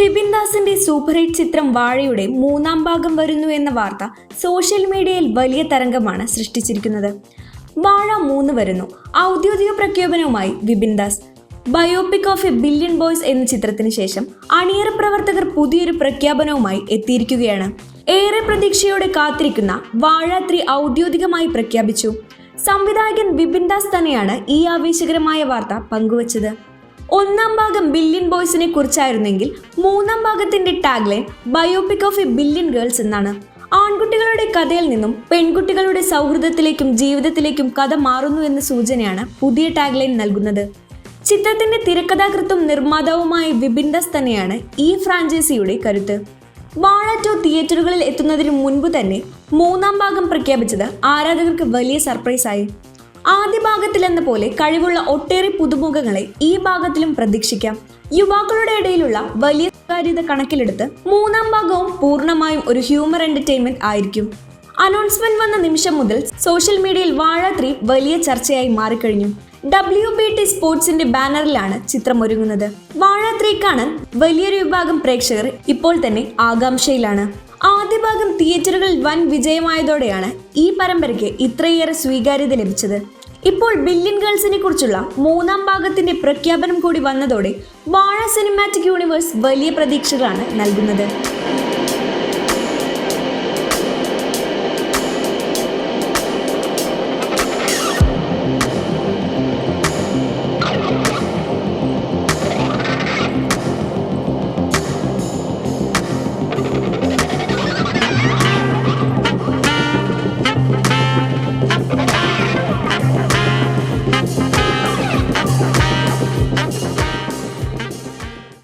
Bipin ദാസിന്റെ super hit ചിത്രം വാഴയുടെ മൂന്നാം ഭാഗം വരുന്നു എന്ന വാർത്ത സോഷ്യൽ മീഡിയയിൽ വലിയ തരംഗമാണ് സൃഷ്ടിച്ചിരിക്കുന്നത്. വാഴ 3 വരുന്നു. ഔദ്യോഗിക പ്രഖ്യാപനവുമായി Bipin Das. Biopic of a billion boys എന്ന ചിത്രത്തിന് ശേഷം അണിയറ പ്രവർത്തകർ പുതിയൊരു പ്രഖ്യാപനവുമായി എത്തിയിരിക്കുകയാണ്. ഏറെ പ്രതീക്ഷയോടെ കാത്തിരിക്കുന്ന വാഴ 3 ഔദ്യോഗികമായി പ്രഖ്യാപിച്ചു. സംവിധായകൻ ബിപിൻ ദാസ് തന്നെയാണ് ഈ ആവേശകരമായ വാർത്ത പങ്കുവച്ചത്. ഒന്നാം ഭാഗം ബില്യൺ ബോയ്സിനെ കുറിച്ചായിരുന്നെങ്കിൽ മൂന്നാം ഭാഗത്തിന്റെ tagline biopic of a billion girls എന്നാണ്. ആൺകുട്ടികളുടെ കഥയിൽ നിന്നും പെൺകുട്ടികളുടെ സൗഹൃദത്തിലേക്കും ജീവിതത്തിലേക്കും കഥ മാറുന്നു എന്ന സൂചനയാണ് പുതിയ ടാഗ്ലൈൻ നൽകുന്നത്. ചിത്രത്തിന്റെ തിരക്കഥാകൃത്തും നിർമ്മാതാവുമായ ബിപിൻ ദാസ് തന്നെയാണ് ഈ ഫ്രാഞ്ചൈസിയുടെ കരുത്ത്. വാഴ 2 തിയേറ്ററുകളിൽ എത്തുന്നതിന് മുൻപ് തന്നെ മൂന്നാം ഭാഗം പ്രഖ്യാപിച്ചത് ആരാധകർക്ക് വലിയ സർപ്രൈസായി. ആദ്യ ഭാഗത്തിലെന്ന പോലെ കഴിവുള്ള ഒട്ടേറെ പുതുമുഖങ്ങളെ ഈ ഭാഗത്തിലും പ്രതീക്ഷിക്കാം. യുവാക്കളുടെ ഇടയിലുള്ള വലിയ സ്വീകാര്യത കണക്കിലെടുത്ത് മൂന്നാം ഭാഗവും പൂർണ്ണമായും ഒരു ഹ്യൂമർ എന്റർടൈൻമെന്റ് ആയിരിക്കും. അനൗൺസ്മെന്റ് വന്ന നിമിഷം മുതൽ സോഷ്യൽ മീഡിയയിൽ വാഴ 3 വലിയ ചർച്ചയായി മാറിക്കഴിഞ്ഞു. WBT സ്പോർട്സിന്റെ ബാനറിലാണ് ചിത്രം ഒരുങ്ങുന്നത്. വാഴ 3 കാണാൻ വലിയൊരു വിഭാഗം പ്രേക്ഷകർ ഇപ്പോൾ തന്നെ ആകാംക്ഷയിലാണ്. ആദ്യ ഭാഗം തിയേറ്ററുകളിൽ വൻ വിജയമായതോടെയാണ് ഈ പരമ്പരയ്ക്ക് ഇത്രയേറെ സ്വീകാര്യത ലഭിച്ചത്. ഇപ്പോൾ ബില്യൺ ഗേൾസിനെ കുറിച്ചുള്ള മൂന്നാം ഭാഗത്തിന്റെ പ്രഖ്യാപനം കൂടി വന്നതോടെ വാഴ സിനിമാറ്റിക് യൂണിവേഴ്സ് വലിയ പ്രതീക്ഷകളാണ് നൽകുന്നത്.